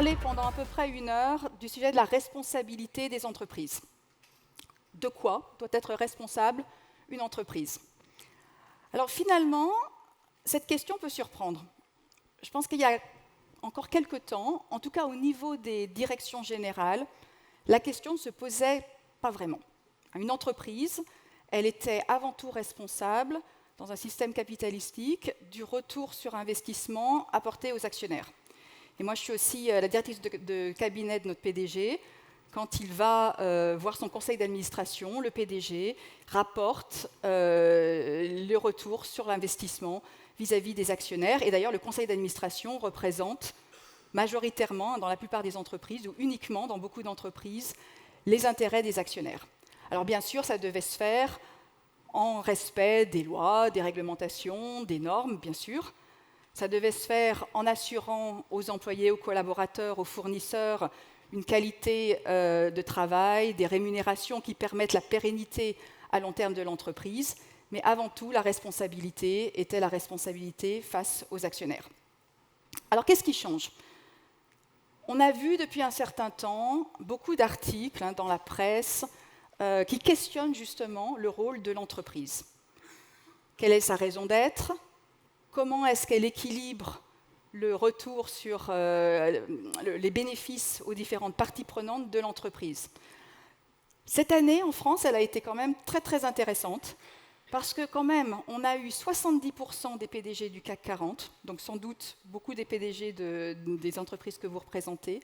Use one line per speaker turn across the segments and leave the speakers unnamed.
parler pendant à peu près 1 heure du sujet de la responsabilité des entreprises. De quoi doit être responsable une entreprise? Alors finalement, cette question peut surprendre. Je pense qu'il y a encore quelques temps, en tout cas au niveau des directions générales, la question ne se posait pas vraiment. Une entreprise, elle était avant tout responsable, dans un système capitalistique, du retour sur investissement apporté aux actionnaires. Et moi, je suis aussi la directrice de cabinet de notre PDG. Quand il va voir son conseil d'administration, le PDG rapporte le retour sur l'investissement vis-à-vis des actionnaires. Et d'ailleurs, le conseil d'administration représente majoritairement, dans la plupart des entreprises, ou uniquement dans beaucoup d'entreprises, les intérêts des actionnaires. Alors bien sûr, ça devait se faire en respect des lois, des réglementations, des normes, bien sûr. Ça devait se faire en assurant aux employés, aux collaborateurs, aux fournisseurs une qualité de travail, des rémunérations qui permettent la pérennité à long terme de l'entreprise. Mais avant tout, la responsabilité était la responsabilité face aux actionnaires. Alors qu'est-ce qui change ? On a vu depuis un certain temps beaucoup d'articles dans la presse qui questionnent justement le rôle de l'entreprise. Quelle est sa raison d'être ? Comment est-ce qu'elle équilibre le retour sur les bénéfices aux différentes parties prenantes de l'entreprise? Cette année, en France, elle a été quand même très, très intéressante, parce que quand même, on a eu 70% des PDG du CAC 40, donc sans doute beaucoup des PDG des entreprises que vous représentez,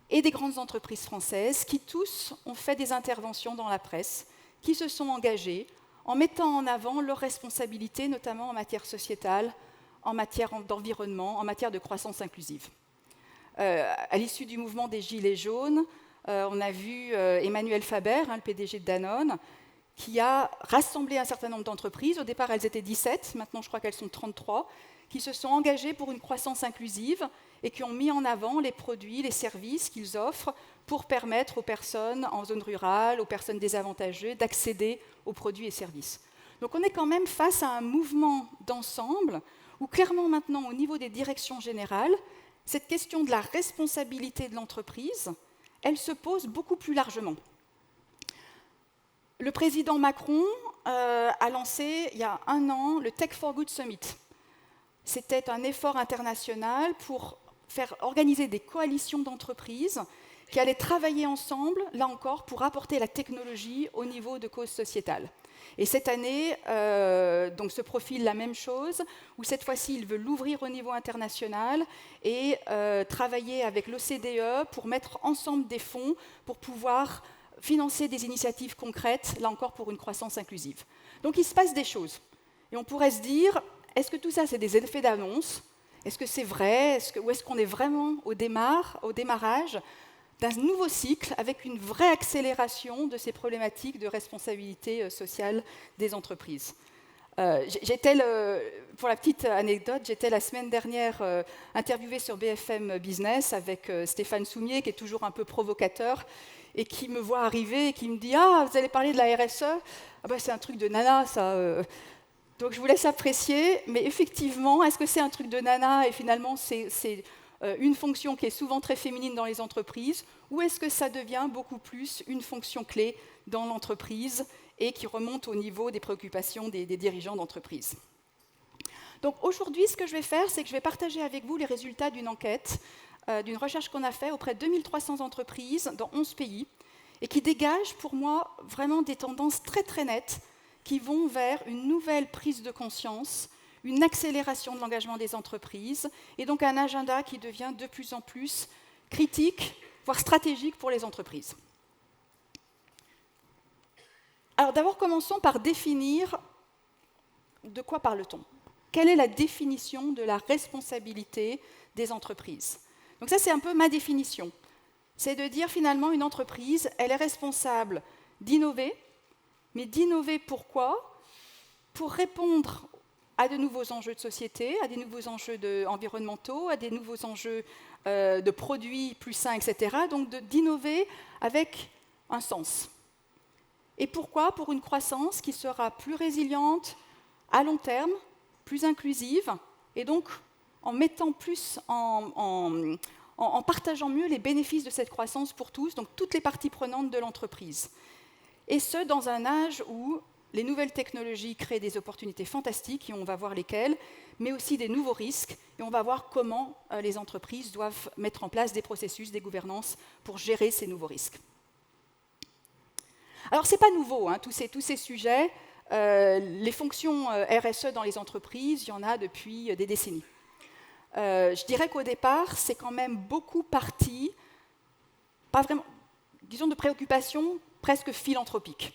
et des grandes entreprises françaises, qui tous ont fait des interventions dans la presse, qui se sont engagés en mettant en avant leurs responsabilités, notamment en matière sociétale, en matière d'environnement, en matière de croissance inclusive. À l'issue du mouvement des Gilets jaunes, on a vu Emmanuel Faber, le PDG de Danone, qui a rassemblé un certain nombre d'entreprises. Au départ, elles étaient 17, maintenant je crois qu'elles sont 33, qui se sont engagées pour une croissance inclusive et qui ont mis en avant les produits, les services qu'ils offrent pour permettre aux personnes en zone rurale, aux personnes désavantagées, d'accéder aux produits et services. Donc on est quand même face à un mouvement d'ensemble où clairement maintenant, au niveau des directions générales, cette question de la responsabilité de l'entreprise, elle se pose beaucoup plus largement. Le président Macron a lancé, il y a 1 an, le Tech for Good Summit. C'était un effort international pour faire organiser des coalitions d'entreprises qui allaient travailler ensemble, là encore, pour apporter la technologie au niveau de causes sociétales. Et cette année, donc se profile la même chose, où cette fois-ci, il veut l'ouvrir au niveau international et travailler avec l'OCDE pour mettre ensemble des fonds pour pouvoir financer des initiatives concrètes, là encore pour une croissance inclusive. Donc il se passe des choses. Et on pourrait se dire, est-ce que tout ça, c'est des effets d'annonce ? Est-ce que c'est vrai ? Ou est-ce qu'on est vraiment au démarrage d'un nouveau cycle avec une vraie accélération de ces problématiques de responsabilité sociale des entreprises ? Pour la petite anecdote, j'étais la semaine dernière interviewée sur BFM Business avec Stéphane Soumier, qui est toujours un peu provocateur, et qui me voit arriver et qui me dit « Ah, vous allez parler de la RSE ? Ah ben, c'est un truc de nana, ça. » Donc je vous laisse apprécier, mais effectivement, est-ce que c'est un truc de nana et finalement c'est une fonction qui est souvent très féminine dans les entreprises, ou est-ce que ça devient beaucoup plus une fonction clé dans l'entreprise et qui remonte au niveau des préoccupations des dirigeants d'entreprise? Donc aujourd'hui, ce que je vais faire, c'est que je vais partager avec vous les résultats d'une enquête, d'une recherche qu'on a faite auprès de 2300 entreprises dans 11 pays, et qui dégage pour moi vraiment des tendances très très nettes qui vont vers une nouvelle prise de conscience, une accélération de l'engagement des entreprises, et donc un agenda qui devient de plus en plus critique, voire stratégique pour les entreprises. Alors d'abord, commençons par définir de quoi parle-t-on. Quelle est la définition de la responsabilité des entreprises ? Donc ça, c'est un peu ma définition. C'est de dire finalement, une entreprise, elle est responsable d'innover, mais d'innover pourquoi ? Pour répondre à de nouveaux enjeux de société, à des nouveaux enjeux environnementaux, à des nouveaux enjeux de produits plus sains, etc. Donc d'innover avec un sens. Et pourquoi ? Pour une croissance qui sera plus résiliente à long terme, plus inclusive, et donc en mettant plus en en partageant mieux les bénéfices de cette croissance pour tous, donc toutes les parties prenantes de l'entreprise. Et ce, dans un âge où les nouvelles technologies créent des opportunités fantastiques, et on va voir lesquelles, mais aussi des nouveaux risques, et on va voir comment les entreprises doivent mettre en place des processus, des gouvernances pour gérer ces nouveaux risques. Alors, ce n'est pas nouveau, tous ces sujets. Les fonctions RSE dans les entreprises, il y en a depuis des décennies. Je dirais qu'au départ, c'est quand même beaucoup parti, pas vraiment, disons, de préoccupations presque philanthropiques.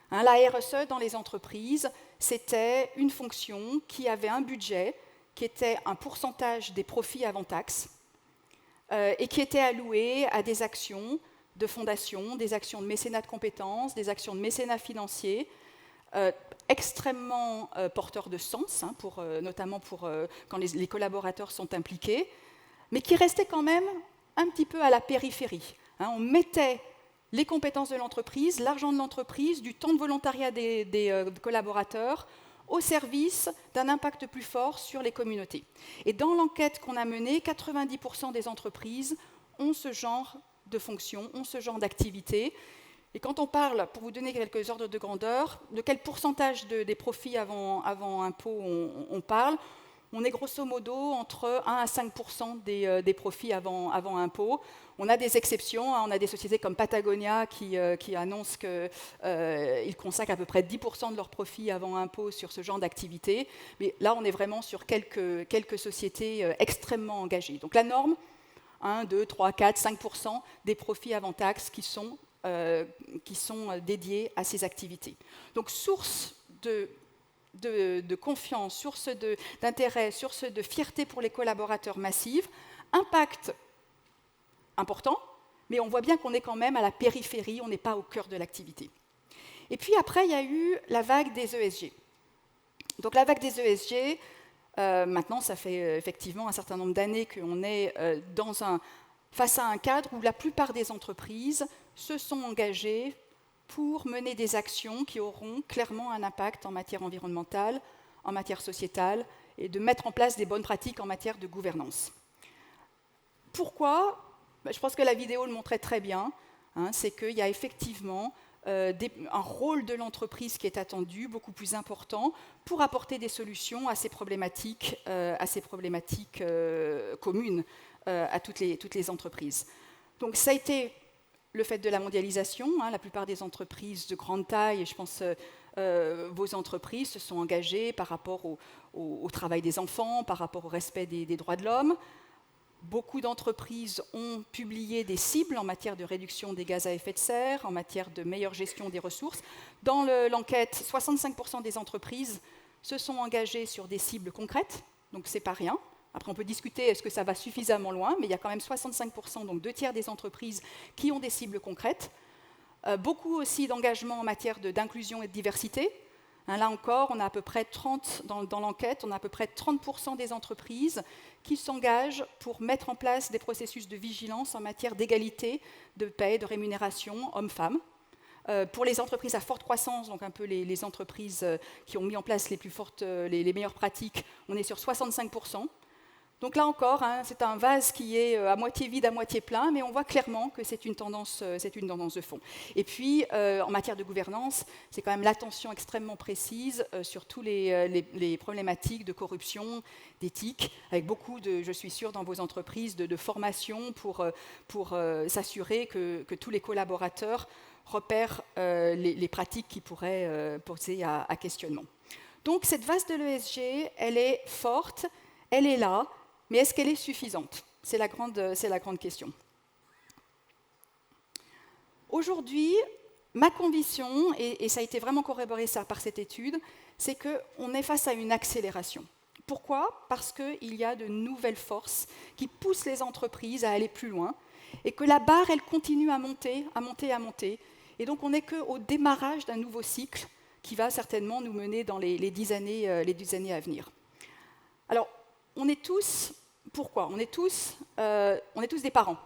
La RSE dans les entreprises, c'était une fonction qui avait un budget qui était un pourcentage des profits avant taxe et qui était alloué à des actions de fondation, des actions de mécénat de compétences, des actions de mécénat financier, extrêmement porteurs de sens, notamment quand les collaborateurs sont impliqués, mais qui restaient quand même un petit peu à la périphérie. On mettait les compétences de l'entreprise, l'argent de l'entreprise, du temps de volontariat des collaborateurs au service d'un impact plus fort sur les communautés. Et dans l'enquête qu'on a menée, 90% des entreprises ont ce genre de fonction, ont ce genre d'activité. Et quand on parle, pour vous donner quelques ordres de grandeur, de quel pourcentage des profits avant impôt on parle, on est grosso modo entre 1 à 5% des profits avant impôt. On a des exceptions, on a des sociétés comme Patagonia qui annoncent qu'ils consacrent à peu près 10% de leurs profits avant impôt sur ce genre d'activité. Mais là, on est vraiment sur quelques sociétés extrêmement engagées. Donc la norme, 1, 2, 3, 4, 5% des profits avant taxes qui sont dédiés à ces activités. Donc source de confiance, source d'intérêt, source de fierté pour les collaborateurs massive, impact important, mais on voit bien qu'on est quand même à la périphérie, on n'est pas au cœur de l'activité. Et puis après, il y a eu la vague des ESG. Donc la vague des ESG, maintenant, ça fait effectivement un certain nombre d'années qu'on est face à un cadre où la plupart des entreprises se sont engagées pour mener des actions qui auront clairement un impact en matière environnementale, en matière sociétale, et de mettre en place des bonnes pratiques en matière de gouvernance. Pourquoi ? Je pense que la vidéo le montrait très bien, c'est qu'il y a effectivement un rôle de l'entreprise qui est attendu, beaucoup plus important, pour apporter des solutions à ces problématiques communes à toutes les entreprises. Donc ça a été le fait de la mondialisation. La plupart des entreprises de grande taille, et je pense vos entreprises, se sont engagées par rapport au travail des enfants, par rapport au respect des droits de l'homme. Beaucoup d'entreprises ont publié des cibles en matière de réduction des gaz à effet de serre, en matière de meilleure gestion des ressources. Dans l'enquête, 65% des entreprises se sont engagées sur des cibles concrètes, donc ce n'est pas rien. Après, on peut discuter, est-ce que ça va suffisamment loin, mais il y a quand même 65%, donc 2/3 des entreprises qui ont des cibles concrètes. Beaucoup aussi d'engagements en matière d'inclusion et de diversité. Là encore, on a à peu près 30, dans l'enquête, on a à peu près 30% des entreprises qui s'engagent pour mettre en place des processus de vigilance en matière d'égalité, de paie, de rémunération hommes-femmes. Pour les entreprises à forte croissance, donc un peu les entreprises qui ont mis en place les meilleures pratiques, on est sur 65%. Donc là encore, c'est un vase qui est à moitié vide, à moitié plein, mais on voit clairement que c'est une tendance de fond. Et puis, en matière de gouvernance, c'est quand même l'attention extrêmement précise sur tous les problématiques de corruption, d'éthique, avec beaucoup je suis sûre, dans vos entreprises, de formation pour s'assurer que tous les collaborateurs repèrent les pratiques qui pourraient poser à questionnement. Donc cette vase de l'ESG, elle est forte, elle est là, mais est-ce qu'elle est suffisante ? C'est la grande question. Aujourd'hui, ma conviction, et ça a été vraiment corroboré par cette étude, c'est qu'on est face à une accélération. Pourquoi ? Parce qu'il y a de nouvelles forces qui poussent les entreprises à aller plus loin, et que la barre, elle continue à monter, à monter, à monter. Et donc on n'est qu'au démarrage d'un nouveau cycle qui va certainement nous mener dans les 10 années à venir. Alors, on est tous, pourquoi ? On est tous des parents.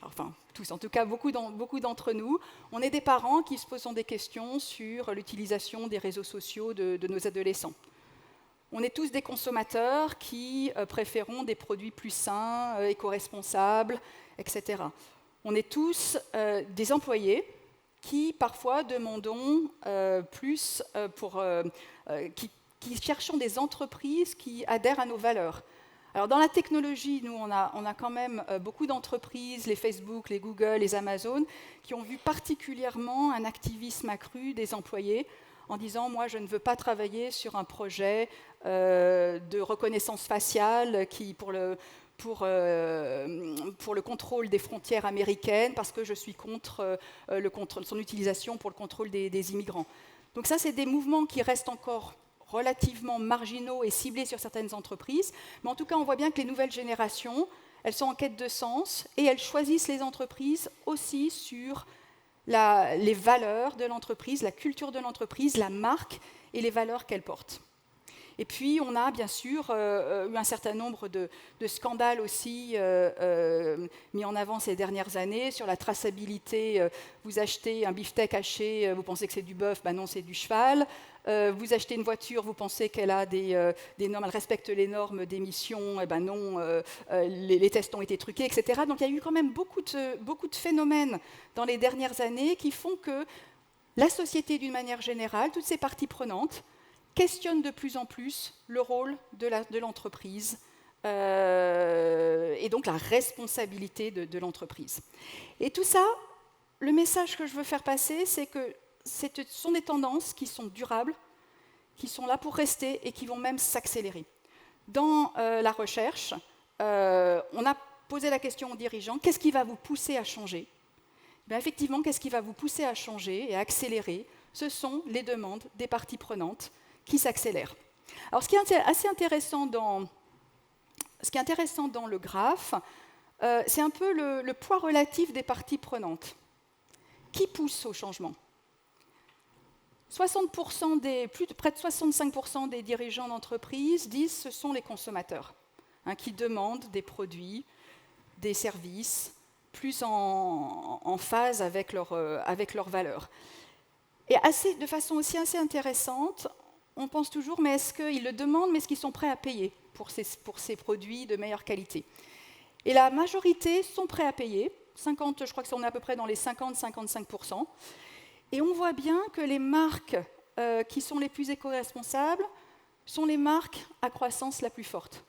Enfin, tous, en tout cas, beaucoup d'entre nous. On est des parents qui se posent des questions sur l'utilisation des réseaux sociaux de nos adolescents. On est tous des consommateurs qui préférons des produits plus sains, éco-responsables, etc. On est tous des employés qui parfois demandons plus qui cherchons des entreprises qui adhèrent à nos valeurs. Alors dans la technologie, nous on a quand même beaucoup d'entreprises, les Facebook, les Google, les Amazon, qui ont vu particulièrement un activisme accru des employés en disant « moi je ne veux pas travailler sur un projet de reconnaissance faciale qui pour le contrôle des frontières américaines parce que je suis contre son utilisation pour le contrôle des immigrants. » Donc ça, c'est des mouvements qui restent encore relativement marginaux et ciblés sur certaines entreprises, mais en tout cas, on voit bien que les nouvelles générations, elles sont en quête de sens et elles choisissent les entreprises aussi sur les valeurs de l'entreprise, la culture de l'entreprise, la marque et les valeurs qu'elle porte. Et puis, on a bien sûr eu un certain nombre de scandales aussi mis en avant ces dernières années sur la traçabilité. Vous achetez un beefsteak haché, vous pensez que c'est du bœuf, ben non, c'est du cheval. Vous achetez une voiture, vous pensez qu'elle a des normes, elle respecte les normes d'émission, et ben non, les tests ont été truqués, etc. Donc, il y a eu quand même beaucoup de phénomènes dans les dernières années qui font que la société, d'une manière générale, toutes ces parties prenantes, questionne de plus en plus le rôle de l'entreprise et donc la responsabilité de l'entreprise. Et tout ça, le message que je veux faire passer, c'est que ce sont des tendances qui sont durables, qui sont là pour rester et qui vont même s'accélérer. Dans la recherche, on a posé la question aux dirigeants, qu'est-ce qui va vous pousser à changer ? Bien, effectivement, qu'est-ce qui va vous pousser à changer et à accélérer ? Ce sont les demandes des parties prenantes qui s'accélère. Alors, ce qui est assez intéressant dans le graphe, c'est un peu le poids relatif des parties prenantes. Qui pousse au changement ? 60% près de 65% des dirigeants d'entreprise disent que ce sont les consommateurs qui demandent des produits, des services plus en phase avec leurs valeurs. Et de façon aussi assez intéressante, on pense toujours, mais est-ce qu'ils le demandent, mais est-ce qu'ils sont prêts à payer pour ces produits de meilleure qualité ? Et la majorité sont prêts à payer, je crois qu'on est à peu près dans les 50-55%. Et on voit bien que les marques qui sont les plus éco-responsables sont les marques à croissance la plus forte.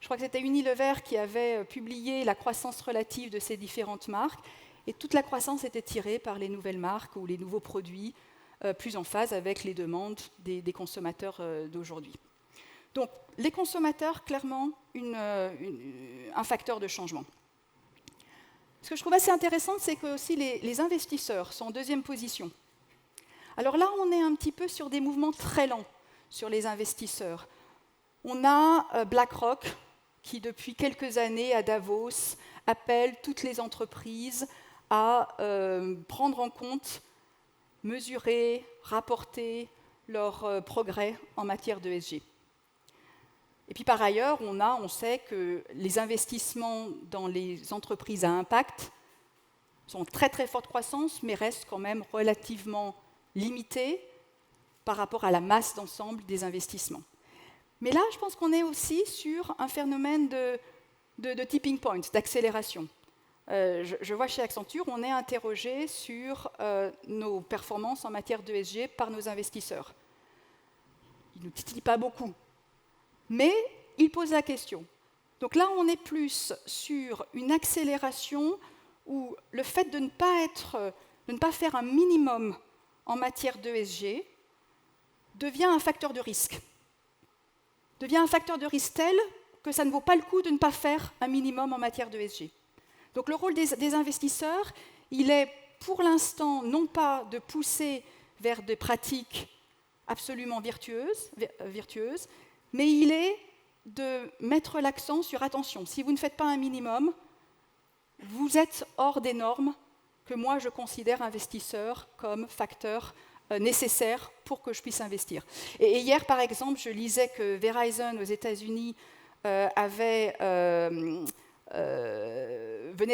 Je crois que c'était Unilever qui avait publié la croissance relative de ces différentes marques, et toute la croissance était tirée par les nouvelles marques ou les nouveaux produits plus en phase avec les demandes des consommateurs d'aujourd'hui. Donc, les consommateurs, clairement, un facteur de changement. Ce que je trouve assez intéressant, c'est que aussi les investisseurs sont en deuxième position. Alors là, on est un petit peu sur des mouvements très lents sur les investisseurs. On a BlackRock, qui depuis quelques années à Davos appelle toutes les entreprises à prendre en compte, mesurer, rapporter leurs progrès en matière d'ESG. Et puis par ailleurs, on sait que les investissements dans les entreprises à impact sont en très très forte croissance, mais restent quand même relativement limités par rapport à la masse d'ensemble des investissements. Mais là, je pense qu'on est aussi sur un phénomène de tipping point, d'accélération. Je vois chez Accenture, on est interrogé sur nos performances en matière d'ESG par nos investisseurs. Ils ne nous titillent pas beaucoup, mais ils posent la question. Donc là, on est plus sur une accélération où le fait de ne pas faire un minimum en matière d'ESG devient un facteur de risque. Devient un facteur de risque tel que ça ne vaut pas le coup de ne pas faire un minimum en matière d'ESG. Donc le rôle des investisseurs, il est pour l'instant non pas de pousser vers des pratiques absolument vertueuses, mais il est de mettre l'accent sur attention. Si vous ne faites pas un minimum, vous êtes hors des normes que moi je considère investisseur comme facteur nécessaire pour que je puisse investir. Et hier, par exemple, je lisais que Verizon aux États-Unis venait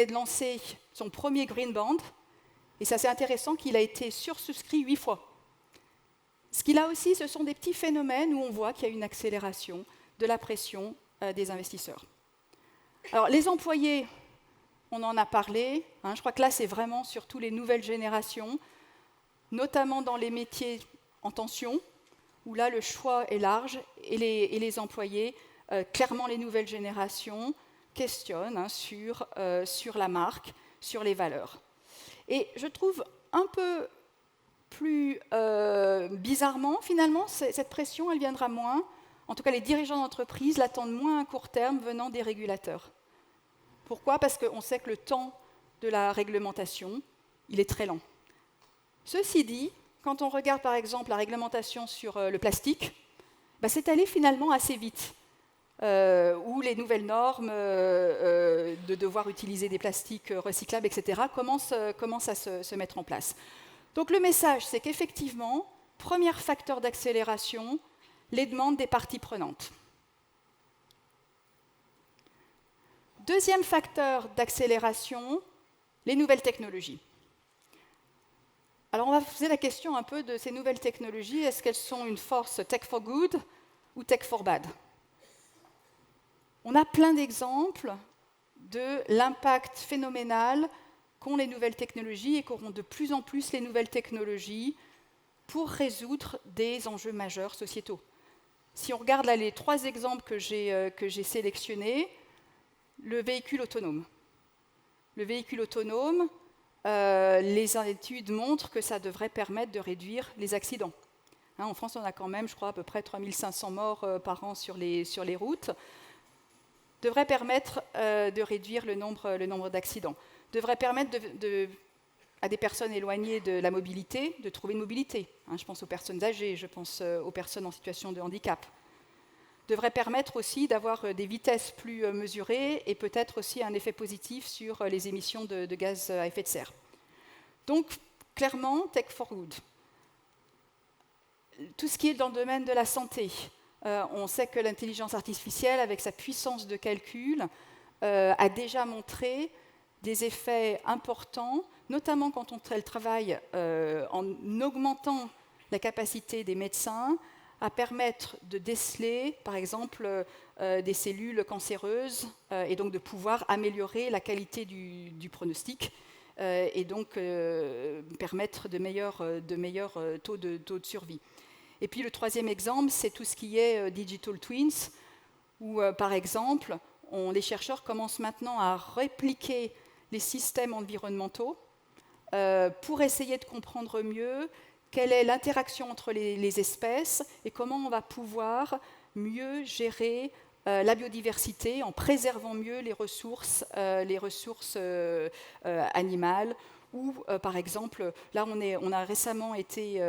de lancer son premier Green Bond, et c'est assez intéressant qu'il a été sursouscrit 8 fois. Ce qu'il a aussi, ce sont des petits phénomènes où on voit qu'il y a une accélération de la pression des investisseurs. Alors, les employés, on en a parlé. Je crois que là, c'est vraiment surtout les nouvelles générations, notamment dans les métiers en tension, où là, le choix est large, et les employés, clairement, les nouvelles générations questionnent sur la marque, sur les valeurs. Et je trouve un peu plus bizarrement, finalement, cette pression, elle viendra moins. En tout cas, les dirigeants d'entreprise l'attendent moins à court terme venant des régulateurs. Pourquoi ? Parce qu'on sait que le temps de la réglementation, il est très lent. Ceci dit, quand on regarde par exemple la réglementation sur le plastique, c'est allé finalement assez vite, où les nouvelles normes de devoir utiliser des plastiques recyclables, etc., commencent à se mettre en place. Donc le message, c'est qu'effectivement, premier facteur d'accélération, les demandes des parties prenantes. Deuxième facteur d'accélération, les nouvelles technologies. Alors on va se poser la question un peu de ces nouvelles technologies, est-ce qu'elles sont une force tech for good ou tech for bad ? On a plein d'exemples de l'impact phénoménal qu'ont les nouvelles technologies et qu'auront de plus en plus les nouvelles technologies pour résoudre des enjeux majeurs sociétaux. Si on regarde là les 3 exemples que j'ai sélectionnés, le véhicule autonome. Le véhicule autonome, les études montrent que ça devrait permettre de réduire les accidents. En France, on a quand même, je crois, à peu près 3500 morts par an sur les routes. Devrait permettre de réduire le nombre d'accidents. Devrait permettre à des personnes éloignées de la mobilité de trouver une mobilité. Je pense aux personnes âgées, je pense aux personnes en situation de handicap. Devrait permettre aussi d'avoir des vitesses plus mesurées et peut-être aussi un effet positif sur les émissions de gaz à effet de serre. Donc, clairement, tech for good. Tout ce qui est dans le domaine de la santé, on sait que l'intelligence artificielle, avec sa puissance de calcul, a déjà montré des effets importants, notamment quand elle travaille en augmentant la capacité des médecins à permettre de déceler, par exemple, des cellules cancéreuses et donc de pouvoir améliorer la qualité du pronostic et donc permettre de meilleurs taux de survie. Et puis le troisième exemple, c'est tout ce qui est digital twins, où par exemple, les chercheurs commencent maintenant à répliquer les systèmes environnementaux pour essayer de comprendre mieux quelle est l'interaction entre les espèces et comment on va pouvoir mieux gérer la biodiversité en préservant mieux les ressources animales. Ou par exemple, là on a récemment été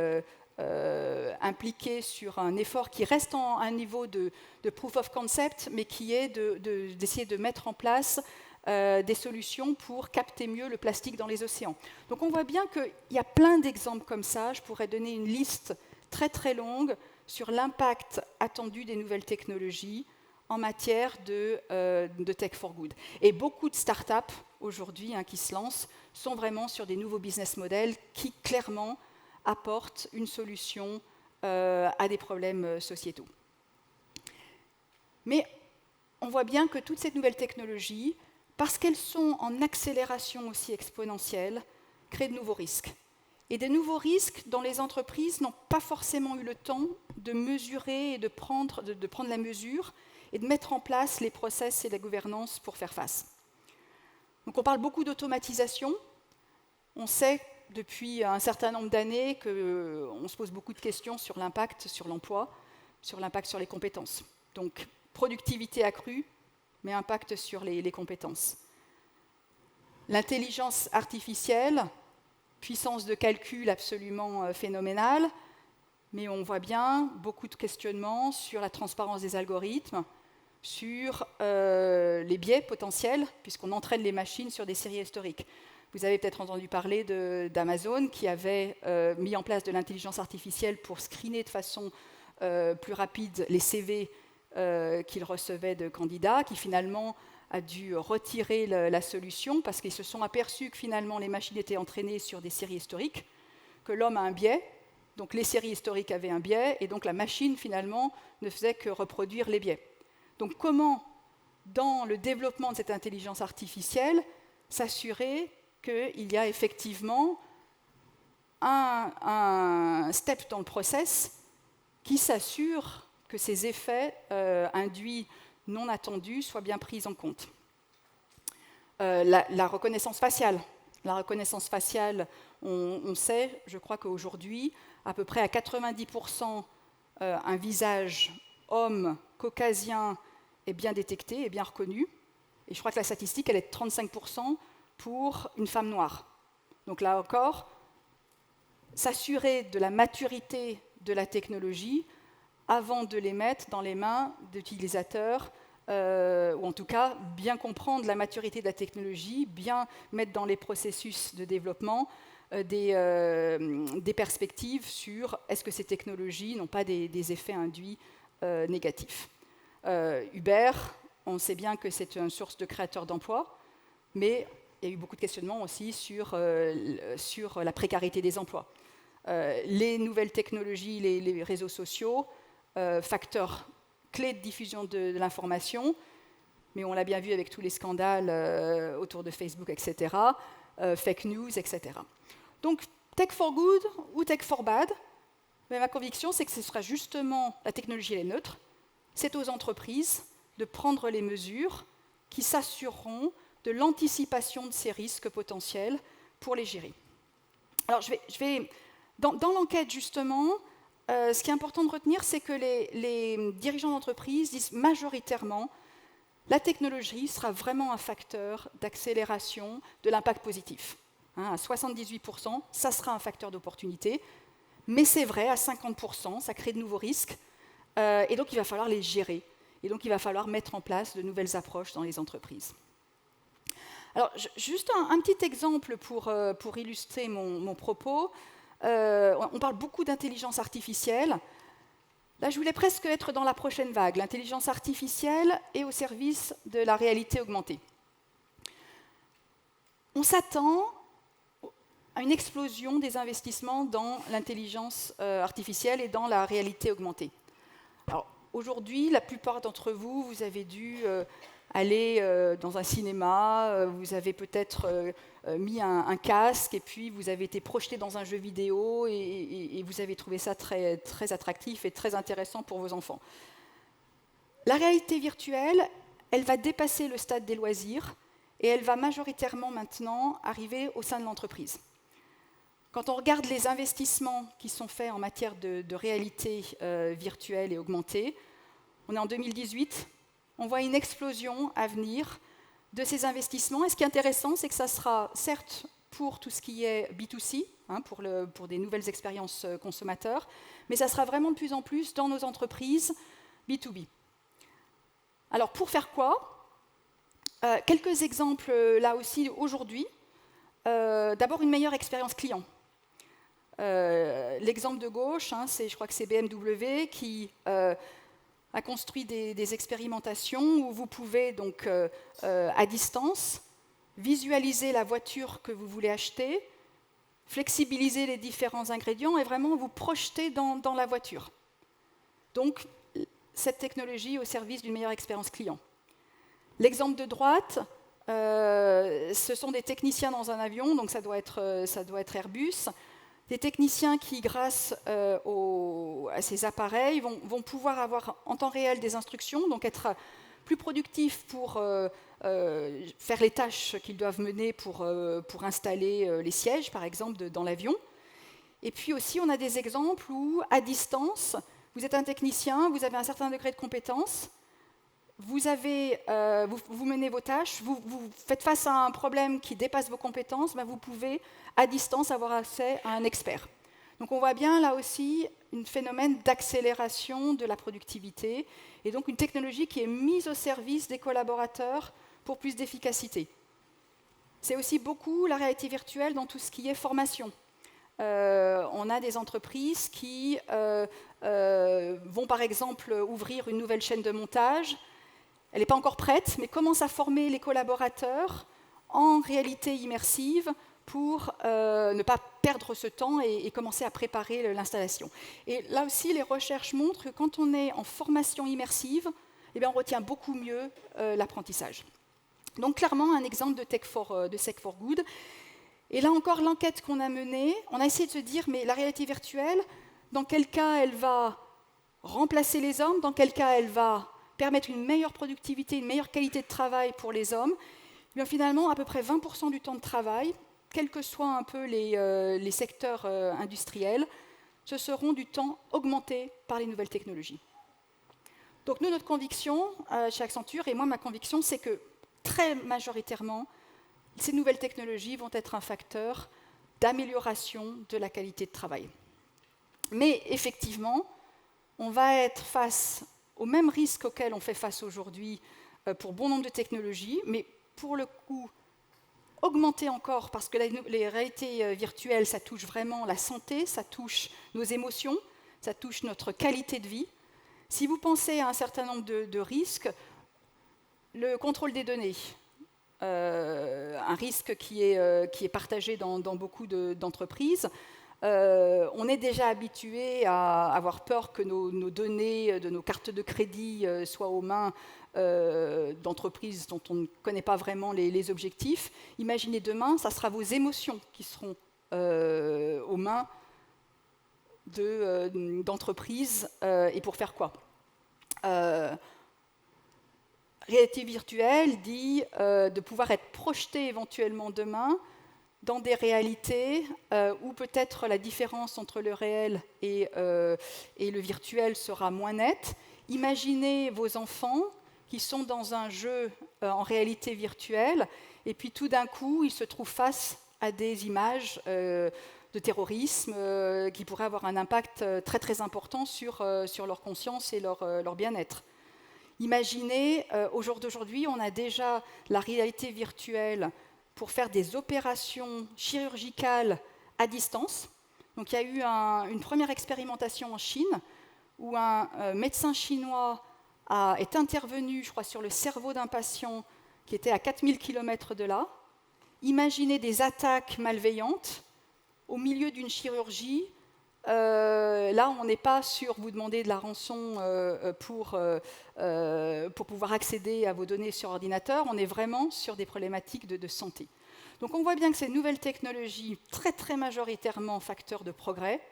impliqué sur un effort qui reste à un niveau de proof of concept, mais qui est d'essayer de mettre en place des solutions pour capter mieux le plastique dans les océans. Donc on voit bien qu'il y a plein d'exemples comme ça. Je pourrais donner une liste très très longue sur l'impact attendu des nouvelles technologies en matière de tech for good. Et beaucoup de startups aujourd'hui qui se lancent sont vraiment sur des nouveaux business models qui clairement apportent une solution à des problèmes sociétaux. Mais on voit bien que toutes ces nouvelles technologies, parce qu'elles sont en accélération aussi exponentielle, créent de nouveaux risques. Et des nouveaux risques dont les entreprises n'ont pas forcément eu le temps de mesurer et de prendre la mesure et de mettre en place les process et la gouvernance pour faire face. Donc on parle beaucoup d'automatisation. On sait depuis un certain nombre d'années qu'on se pose beaucoup de questions sur l'impact sur l'emploi, sur l'impact sur les compétences. Donc productivité accrue, mais impact sur les compétences. L'intelligence artificielle, puissance de calcul absolument phénoménale, mais on voit bien beaucoup de questionnements sur la transparence des algorithmes, sur les biais potentiels, puisqu'on entraîne les machines sur des séries historiques. Vous avez peut-être entendu parler d'Amazon qui avait mis en place de l'intelligence artificielle pour screener de façon plus rapide les CV qu'ils recevaient de candidats, qui finalement a dû retirer la solution parce qu'ils se sont aperçus que finalement les machines étaient entraînées sur des séries historiques, que l'homme a un biais Donc les séries historiques avaient un biais, et donc la machine, finalement, ne faisait que reproduire les biais. Donc comment, dans le développement de cette intelligence artificielle, s'assurer qu'il y a effectivement un step dans le process qui s'assure que ces effets induits non attendus soient bien pris en compte. La reconnaissance faciale. La reconnaissance faciale, on sait, je crois qu'aujourd'hui, à peu près à 90%, un visage homme caucasien est bien détecté, est bien reconnu. Et je crois que la statistique, elle est de 35% pour une femme noire. Donc là encore, s'assurer de la maturité de la technologie avant de les mettre dans les mains d'utilisateurs, ou en tout cas bien comprendre la maturité de la technologie, bien mettre dans les processus de développement des perspectives sur est-ce que ces technologies n'ont pas des effets induits négatifs. Uber, on sait bien que c'est une source de créateurs d'emplois, mais il y a eu beaucoup de questionnements aussi sur la précarité des emplois. Les nouvelles technologies, les réseaux sociaux, facteurs clés de diffusion de l'information, mais on l'a bien vu avec tous les scandales autour de Facebook, etc., fake news, etc. Donc, tech for good ou tech for bad, mais ma conviction, c'est que ce sera justement, la technologie elle est neutre, c'est aux entreprises de prendre les mesures qui s'assureront de l'anticipation de ces risques potentiels pour les gérer. Alors, dans l'enquête, justement, ce qui est important de retenir, c'est que les dirigeants d'entreprise disent majoritairement la technologie sera vraiment un facteur d'accélération de l'impact positif. À 78%, ça sera un facteur d'opportunité, mais c'est vrai, à 50%, ça crée de nouveaux risques, et donc il va falloir les gérer, et donc il va falloir mettre en place de nouvelles approches dans les entreprises. Alors, juste un petit exemple pour illustrer mon propos. On parle beaucoup d'intelligence artificielle. Là, je voulais presque être dans la prochaine vague. L'intelligence artificielle est au service de la réalité augmentée. On s'attend à une explosion des investissements dans l'intelligence artificielle et dans la réalité augmentée. Alors, aujourd'hui, la plupart d'entre vous, vous avez dû aller dans un cinéma, vous avez peut-être mis un casque et puis vous avez été projeté dans un jeu vidéo et vous avez trouvé ça très, très attractif et très intéressant pour vos enfants. La réalité virtuelle, elle va dépasser le stade des loisirs et elle va majoritairement maintenant arriver au sein de l'entreprise. Quand on regarde les investissements qui sont faits en matière de réalité virtuelle et augmentée, on est en 2018, on voit une explosion à venir de ces investissements. Et ce qui est intéressant, c'est que ça sera certes pour tout ce qui est B2C, pour des nouvelles expériences consommateurs, mais ça sera vraiment de plus en plus dans nos entreprises B2B. Alors pour faire quoi ? Quelques exemples là aussi aujourd'hui. D'abord une meilleure expérience client. L'exemple de gauche, je crois que c'est BMW qui a construit des expérimentations où vous pouvez donc à distance visualiser la voiture que vous voulez acheter, flexibiliser les différents ingrédients et vraiment vous projeter dans la voiture. Donc cette technologie au service d'une meilleure expérience client. L'exemple de droite, ce sont des techniciens dans un avion, donc ça doit être Airbus. Des techniciens qui, grâce à ces appareils, vont pouvoir avoir en temps réel des instructions, donc être plus productifs pour faire les tâches qu'ils doivent mener pour installer les sièges, par exemple, dans l'avion. Et puis aussi, on a des exemples où, à distance, vous êtes un technicien, vous avez un certain degré de compétence, vous menez vos tâches, vous faites face à un problème qui dépasse vos compétences, vous pouvez, à distance, avoir accès à un expert. Donc on voit bien, là aussi, un phénomène d'accélération de la productivité, et donc une technologie qui est mise au service des collaborateurs pour plus d'efficacité. C'est aussi beaucoup la réalité virtuelle dans tout ce qui est formation. On a des entreprises qui vont, par exemple, ouvrir une nouvelle chaîne de montage. Elle n'est pas encore prête, mais commence à former les collaborateurs en réalité immersive pour ne pas perdre ce temps et commencer à préparer l'installation. Et là aussi, les recherches montrent que quand on est en formation immersive, eh bien, on retient beaucoup mieux l'apprentissage. Donc clairement, un exemple de Tech for Good. Et là encore, l'enquête qu'on a menée, on a essayé de se dire, mais la réalité virtuelle, dans quel cas elle va remplacer les hommes, dans quel cas elle va permettre une meilleure productivité, une meilleure qualité de travail pour les hommes. Et bien finalement, à peu près 20% du temps de travail, quels que soient un peu les secteurs industriels, ce seront du temps augmenté par les nouvelles technologies. Donc nous, notre conviction chez Accenture, et moi ma conviction, c'est que très majoritairement, ces nouvelles technologies vont être un facteur d'amélioration de la qualité de travail. Mais effectivement, on va être face aux mêmes risques auxquels on fait face aujourd'hui pour bon nombre de technologies, mais pour le coup, augmenter encore, parce que les réalités virtuelles, ça touche vraiment la santé, ça touche nos émotions, ça touche notre qualité de vie. Si vous pensez à un certain nombre de risques, le contrôle des données, un risque qui est partagé dans beaucoup d'entreprises. On est déjà habitué à avoir peur que nos données de nos cartes de crédit soient aux mains d'entreprises dont on ne connaît pas vraiment les objectifs. Imaginez demain, ça sera vos émotions qui seront aux mains d'entreprises. Et pour faire quoi ? Réalité virtuelle dit de pouvoir être projeté éventuellement demain dans des réalités où peut-être la différence entre le réel et le virtuel sera moins nette. Imaginez vos enfants qui sont dans un jeu en réalité virtuelle et puis tout d'un coup, ils se trouvent face à des images de terrorisme qui pourraient avoir un impact très très important sur leur conscience et leur bien-être. Imaginez, au jour d'aujourd'hui, on a déjà la réalité virtuelle pour faire des opérations chirurgicales à distance. Donc il y a eu une première expérimentation en Chine où un médecin chinois est intervenu, je crois, sur le cerveau d'un patient qui était à 4000 km de là. Imaginez des attaques malveillantes au milieu d'une chirurgie. Là, on n'est pas sur vous demander de la rançon pour pouvoir accéder à vos données sur ordinateur, on est vraiment sur des problématiques de santé. Donc on voit bien que ces nouvelles technologies, très très majoritairement facteurs de progrès,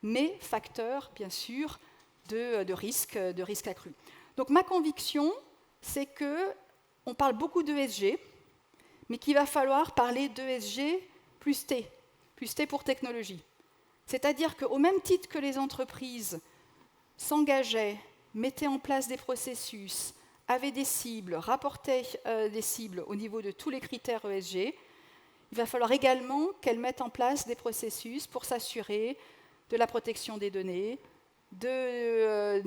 mais facteurs, bien sûr, de risques accrus. Donc ma conviction, c'est qu'on parle beaucoup d'ESG, mais qu'il va falloir parler d'ESG plus T pour technologie. C'est-à-dire qu'au même titre que les entreprises s'engageaient, mettaient en place des processus, avaient des cibles, rapportaient des cibles au niveau de tous les critères ESG, il va falloir également qu'elles mettent en place des processus pour s'assurer de la protection des données, de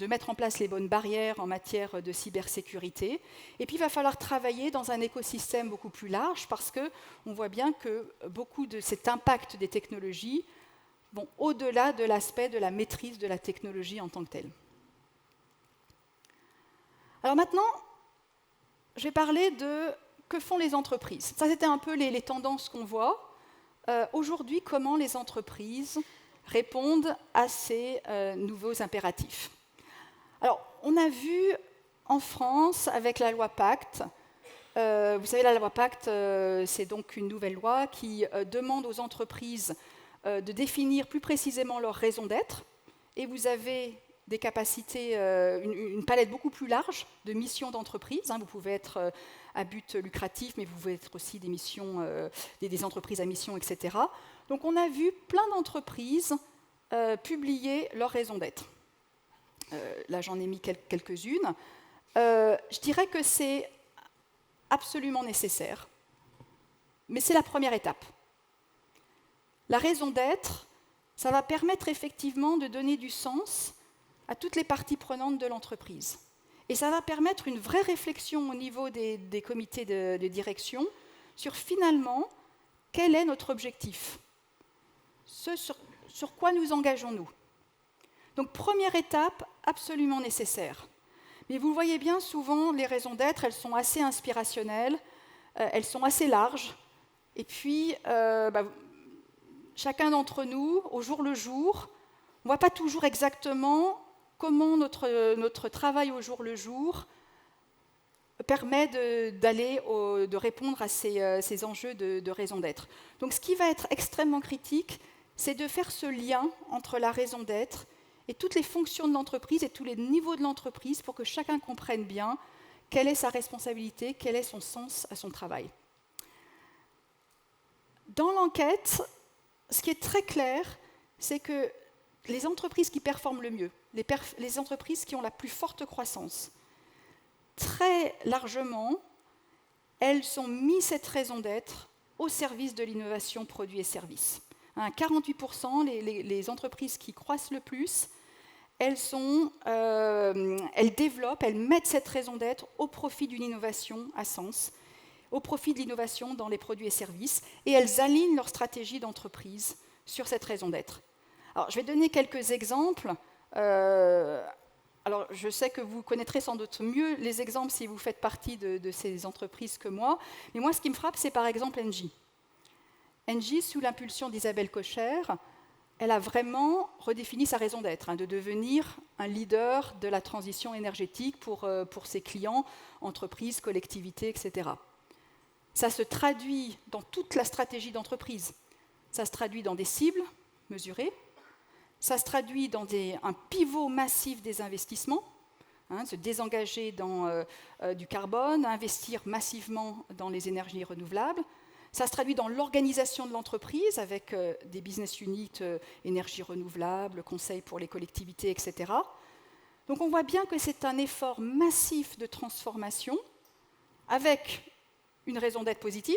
mettre en place les bonnes barrières en matière de cybersécurité. Et puis il va falloir travailler dans un écosystème beaucoup plus large parce qu'on voit bien que beaucoup de cet impact des technologies vont au-delà de l'aspect de la maîtrise de la technologie en tant que telle. Alors maintenant, je vais parler de que font les entreprises. Ça, c'était un peu les tendances qu'on voit. Aujourd'hui, comment les entreprises répondent à ces nouveaux impératifs. Alors, on a vu en France, avec la loi Pacte, vous savez, la loi Pacte, c'est donc une nouvelle loi qui demande aux entreprises de définir plus précisément leur raison d'être, et vous avez des capacités, une palette beaucoup plus large de missions d'entreprise. Vous pouvez être à but lucratif, mais vous pouvez être aussi des missions, des entreprises à mission, etc. Donc on a vu plein d'entreprises publier leur raison d'être. Là, j'en ai mis quelques-unes. Je dirais que c'est absolument nécessaire, mais c'est la première étape. La raison d'être, ça va permettre effectivement de donner du sens à toutes les parties prenantes de l'entreprise. Et ça va permettre une vraie réflexion au niveau des comités de direction sur finalement quel est notre objectif, ce sur quoi nous engageons-nous. Donc première étape absolument nécessaire. Mais vous le voyez bien, souvent les raisons d'être, elles sont assez inspirationnelles, elles sont assez larges, et puis chacun d'entre nous, au jour le jour, on ne voit pas toujours exactement comment notre travail au jour le jour permet de répondre à ces enjeux de raison d'être. Donc ce qui va être extrêmement critique, c'est de faire ce lien entre la raison d'être et toutes les fonctions de l'entreprise et tous les niveaux de l'entreprise pour que chacun comprenne bien quelle est sa responsabilité, quel est son sens à son travail. Dans l'enquête, ce qui est très clair, c'est que les entreprises qui performent le mieux, les entreprises qui ont la plus forte croissance, très largement, elles ont mis cette raison d'être au service de l'innovation produits et services. 48%, les entreprises qui croissent le plus, elles développent, elles mettent cette raison d'être au profit d'une innovation à sens, au profit de l'innovation dans les produits et services, et elles alignent leur stratégie d'entreprise sur cette raison d'être. Alors, je vais donner quelques exemples. Alors, je sais que vous connaîtrez sans doute mieux les exemples si vous faites partie de ces entreprises que moi, mais moi, ce qui me frappe, c'est par exemple Engie. Engie, sous l'impulsion d'Isabelle Kocher, elle a vraiment redéfini sa raison d'être, de devenir un leader de la transition énergétique pour ses clients, entreprises, collectivités, etc. Ça se traduit dans toute la stratégie d'entreprise. Ça se traduit dans des cibles mesurées, ça se traduit dans un pivot massif des investissements, se désengager du carbone, investir massivement dans les énergies renouvelables. Ça se traduit dans l'organisation de l'entreprise avec des business units, énergie renouvelable, conseils pour les collectivités, etc. Donc on voit bien que c'est un effort massif de transformation avec une raison d'être positive,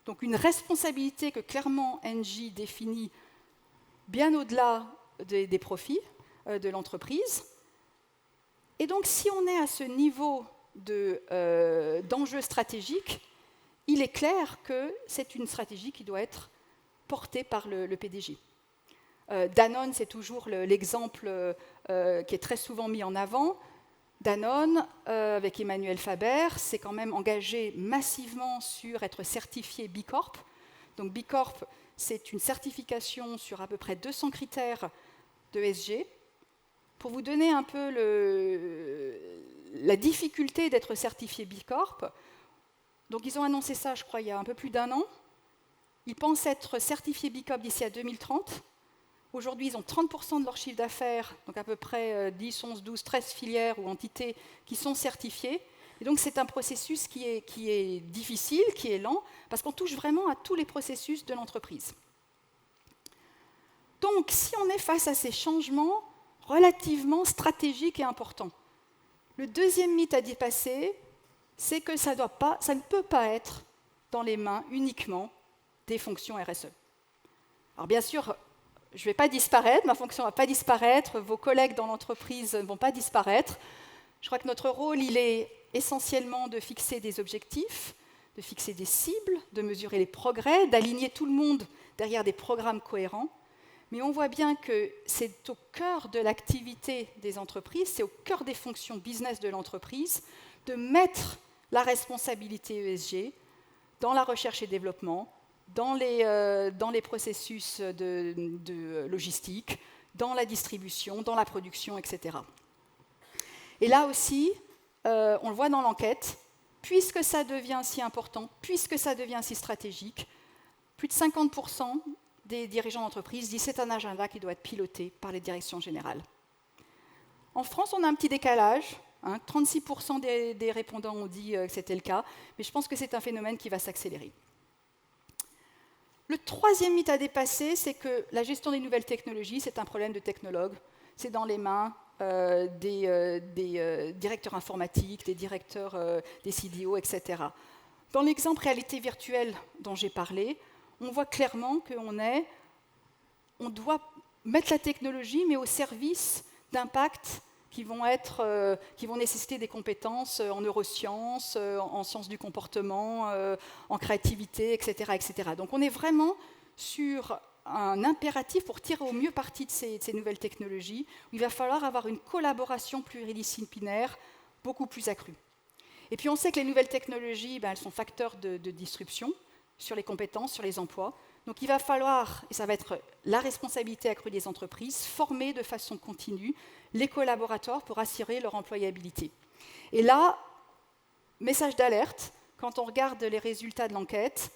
donc une responsabilité que clairement Engie définit bien au-delà des profits de l'entreprise. Et donc si on est à ce niveau d'enjeu stratégique, il est clair que c'est une stratégie qui doit être portée par le PDG. Danone, c'est toujours l'exemple qui est très souvent mis en avant. Danone, avec Emmanuel Faber, s'est quand même engagé massivement sur être certifié B Corp. Donc B Corp, c'est une certification sur à peu près 200 critères de ESG. Pour vous donner un peu la difficulté d'être certifié B Corp, donc ils ont annoncé ça, je crois, il y a un peu plus d'1 an. Ils pensent être certifiés B Corp d'ici à 2030. Aujourd'hui, ils ont 30% de leur chiffre d'affaires, donc à peu près 10, 11, 12, 13 filières ou entités qui sont certifiées. Et donc c'est un processus qui est difficile, qui est lent, parce qu'on touche vraiment à tous les processus de l'entreprise. Donc si on est face à ces changements relativement stratégiques et importants, le deuxième mythe à dépasser, c'est que ça ne peut pas être dans les mains uniquement des fonctions RSE. Alors bien sûr, je ne vais pas disparaître, ma fonction ne va pas disparaître, vos collègues dans l'entreprise ne vont pas disparaître. Je crois que notre rôle, il est essentiellement de fixer des objectifs, de fixer des cibles, de mesurer les progrès, d'aligner tout le monde derrière des programmes cohérents. Mais on voit bien que c'est au cœur de l'activité des entreprises, c'est au cœur des fonctions business de l'entreprise, de mettre la responsabilité ESG dans la recherche et développement, dans les processus de logistique, dans la distribution, dans la production, etc. Et là aussi, on le voit dans l'enquête, puisque ça devient si important, puisque ça devient si stratégique, plus de 50% des dirigeants d'entreprise disent que c'est un agenda qui doit être piloté par les directions générales. En France, on a un petit décalage. 36% des répondants ont dit que c'était le cas, mais je pense que c'est un phénomène qui va s'accélérer. Le troisième mythe à dépasser, c'est que la gestion des nouvelles technologies, c'est un problème de technologues. C'est dans les mains des directeurs informatiques, des directeurs des CDO, etc. Dans l'exemple réalité virtuelle dont j'ai parlé, on voit clairement qu'on doit mettre la technologie, mais au service d'impacts qui vont nécessiter des compétences en neurosciences, en sciences du comportement, en créativité, etc., etc. Donc on est vraiment sur un impératif pour tirer au mieux parti de ces nouvelles technologies, où il va falloir avoir une collaboration pluridisciplinaire beaucoup plus accrue. Et puis on sait que les nouvelles technologies, elles sont facteurs de disruption sur les compétences, sur les emplois. Donc il va falloir, et ça va être la responsabilité accrue des entreprises, former de façon continue les collaborateurs pour assurer leur employabilité. Et là, message d'alerte, quand on regarde les résultats de l'enquête,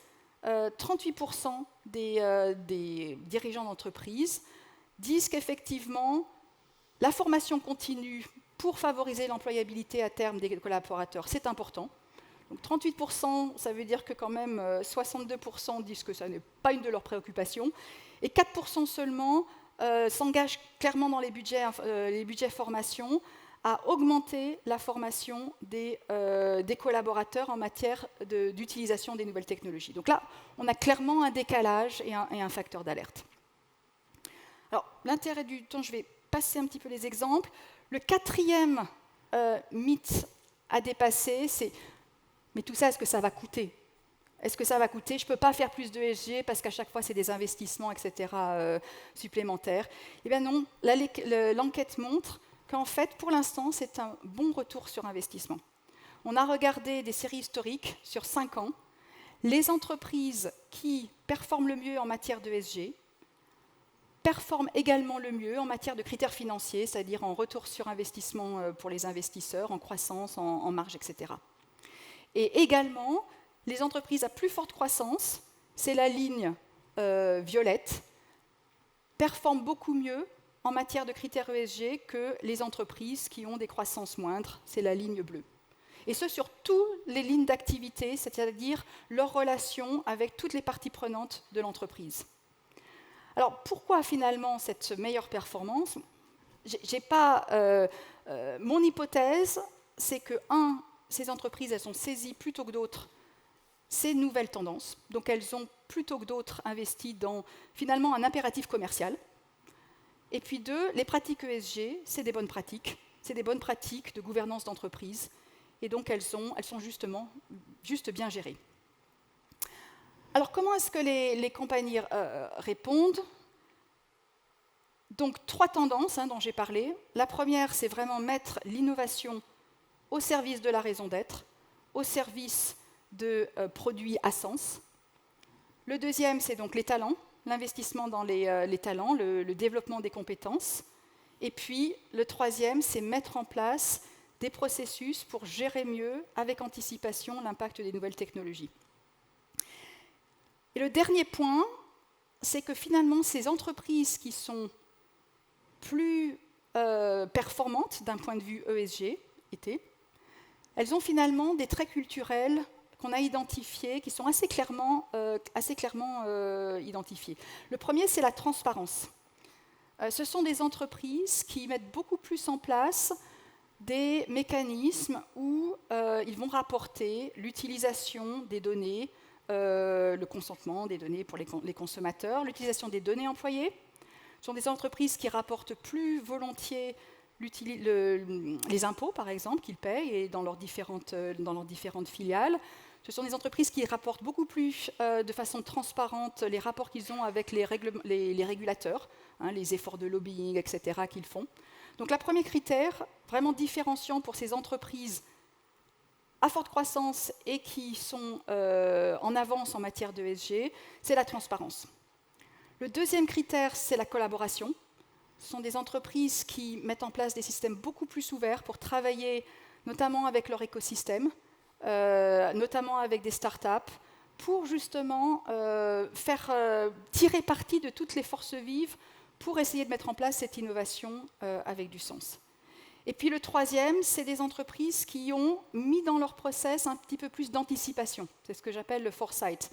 38% des dirigeants d'entreprise disent qu'effectivement, la formation continue pour favoriser l'employabilité à terme des collaborateurs, c'est important. Donc 38%, ça veut dire que quand même 62% disent que ça n'est pas une de leurs préoccupations, et 4% seulement s'engagent clairement dans les budgets formation à augmenter la formation des collaborateurs en matière d'utilisation des nouvelles technologies. Donc là, on a clairement un décalage et un facteur d'alerte. Alors, l'intérêt du temps, je vais passer un petit peu les exemples. Le quatrième mythe à dépasser, c'est « mais tout ça, est-ce que ça va coûter ? Est-ce que ça va coûter ? Je ne peux pas faire plus de ESG parce qu'à chaque fois, c'est des investissements, etc. Supplémentaires. » Eh bien non, l'enquête montre qu'en fait, pour l'instant, c'est un bon retour sur investissement. On a regardé des séries historiques sur 5 ans. Les entreprises qui performent le mieux en matière d'ESG performent également le mieux en matière de critères financiers, c'est-à-dire en retour sur investissement pour les investisseurs, en croissance, en marge, etc. Et également, les entreprises à plus forte croissance, c'est la ligne violette, performent beaucoup mieux en matière de critères ESG que les entreprises qui ont des croissances moindres, c'est la ligne bleue. Et ce, sur toutes les lignes d'activité, c'est-à-dire leur relation avec toutes les parties prenantes de l'entreprise. Alors, pourquoi finalement cette meilleure performance ? Mon hypothèse, c'est que, ces entreprises, elles ont saisi plutôt que d'autres ces nouvelles tendances. Donc, elles ont plutôt que d'autres investi dans, finalement, un impératif commercial. Et puis 2, les pratiques ESG, c'est des bonnes pratiques. C'est des bonnes pratiques de gouvernance d'entreprise. Et donc, elles sont juste bien gérées. Alors, comment est-ce que les compagnies répondent ? Donc, 3 tendances dont j'ai parlé. La première, c'est vraiment mettre l'innovation au service de la raison d'être, au service de produits à sens. Le deuxième, c'est donc les talents, l'investissement dans les talents, le développement des compétences. Et puis, le troisième, c'est mettre en place des processus pour gérer mieux, avec anticipation, l'impact des nouvelles technologies. Et le dernier point, c'est que finalement, ces entreprises qui sont plus performantes d'un point de vue ESG, elles ont finalement des traits culturels qu'on a identifiés, qui sont assez clairement identifiés. Le premier, c'est la transparence. Ce sont des entreprises qui mettent beaucoup plus en place des mécanismes où ils vont rapporter l'utilisation des données, le consentement des données pour les consommateurs, l'utilisation des données employées. Ce sont des entreprises qui rapportent plus volontiers les impôts, par exemple, qu'ils payent et dans leurs différentes filiales. Ce sont des entreprises qui rapportent beaucoup plus de façon transparente les rapports qu'ils ont avec les régulateurs, les efforts de lobbying, etc. qu'ils font. Donc, le premier critère, vraiment différenciant pour ces entreprises à forte croissance et qui sont en avance en matière d'ESG, c'est la transparence. Le deuxième critère, c'est la collaboration. Ce sont des entreprises qui mettent en place des systèmes beaucoup plus ouverts pour travailler notamment avec leur écosystème, notamment avec des startups, pour justement tirer parti de toutes les forces vives pour essayer de mettre en place cette innovation avec du sens. Et puis le troisième, c'est des entreprises qui ont mis dans leur process un petit peu plus d'anticipation. C'est ce que j'appelle le foresight.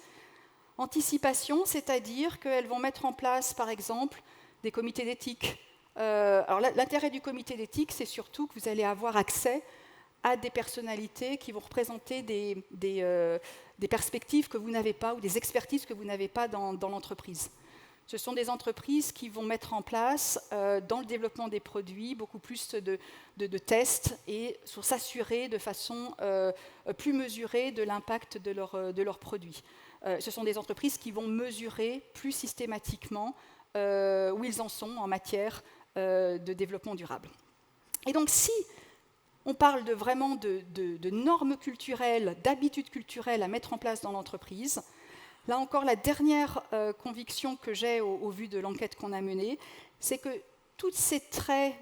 Anticipation, c'est-à-dire qu'elles vont mettre en place, par exemple, des comités d'éthique. Alors l'intérêt du comité d'éthique, c'est surtout que vous allez avoir accès à des personnalités qui vont représenter des perspectives que vous n'avez pas ou des expertises que vous n'avez pas dans l'entreprise. Ce sont des entreprises qui vont mettre en place, dans le développement des produits, beaucoup plus de tests et sur s'assurer de façon plus mesurée de l'impact de leurs produits. Ce sont des entreprises qui vont mesurer plus systématiquement où ils en sont en matière de développement durable. Et donc, si on parle vraiment de normes culturelles, d'habitudes culturelles à mettre en place dans l'entreprise, Là encore, la dernière conviction que j'ai au vu de l'enquête qu'on a menée, c'est que tous ces traits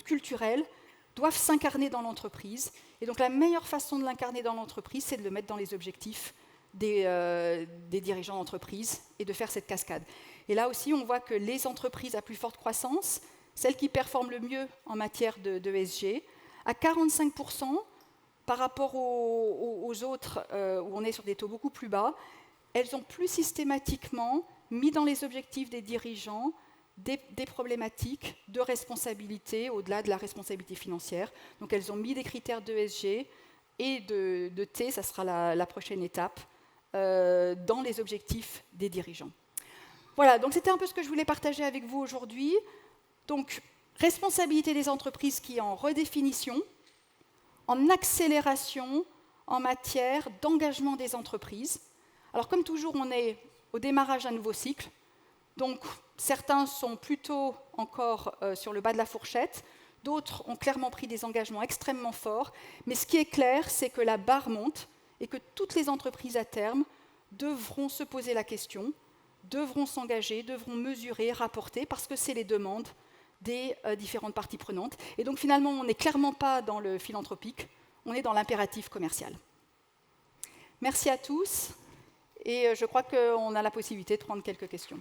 culturels doivent s'incarner dans l'entreprise. Et donc la meilleure façon de l'incarner dans l'entreprise, c'est de le mettre dans les objectifs des dirigeants d'entreprise et de faire cette cascade. Et là aussi, on voit que les entreprises à plus forte croissance, celles qui performent le mieux en matière de ESG, à 45% par rapport aux autres où on est sur des taux beaucoup plus bas, elles ont plus systématiquement mis dans les objectifs des dirigeants des problématiques de responsabilité au-delà de la responsabilité financière. Donc elles ont mis des critères d'ESG et de T, ça sera la prochaine étape, dans les objectifs des dirigeants. Voilà, donc c'était un peu ce que je voulais partager avec vous aujourd'hui. Donc, responsabilité des entreprises qui est en redéfinition, en accélération en matière d'engagement des entreprises. Alors, comme toujours, on est au démarrage d'un nouveau cycle. Donc, certains sont plutôt encore sur le bas de la fourchette, d'autres ont clairement pris des engagements extrêmement forts. Mais ce qui est clair, c'est que la barre monte et que toutes les entreprises à terme devront se poser la question, devront s'engager, devront mesurer, rapporter, parce que c'est les demandes des différentes parties prenantes. Et donc finalement, on n'est clairement pas dans le philanthropique, on est dans l'impératif commercial. Merci à tous, et je crois qu'on a la possibilité de prendre quelques questions.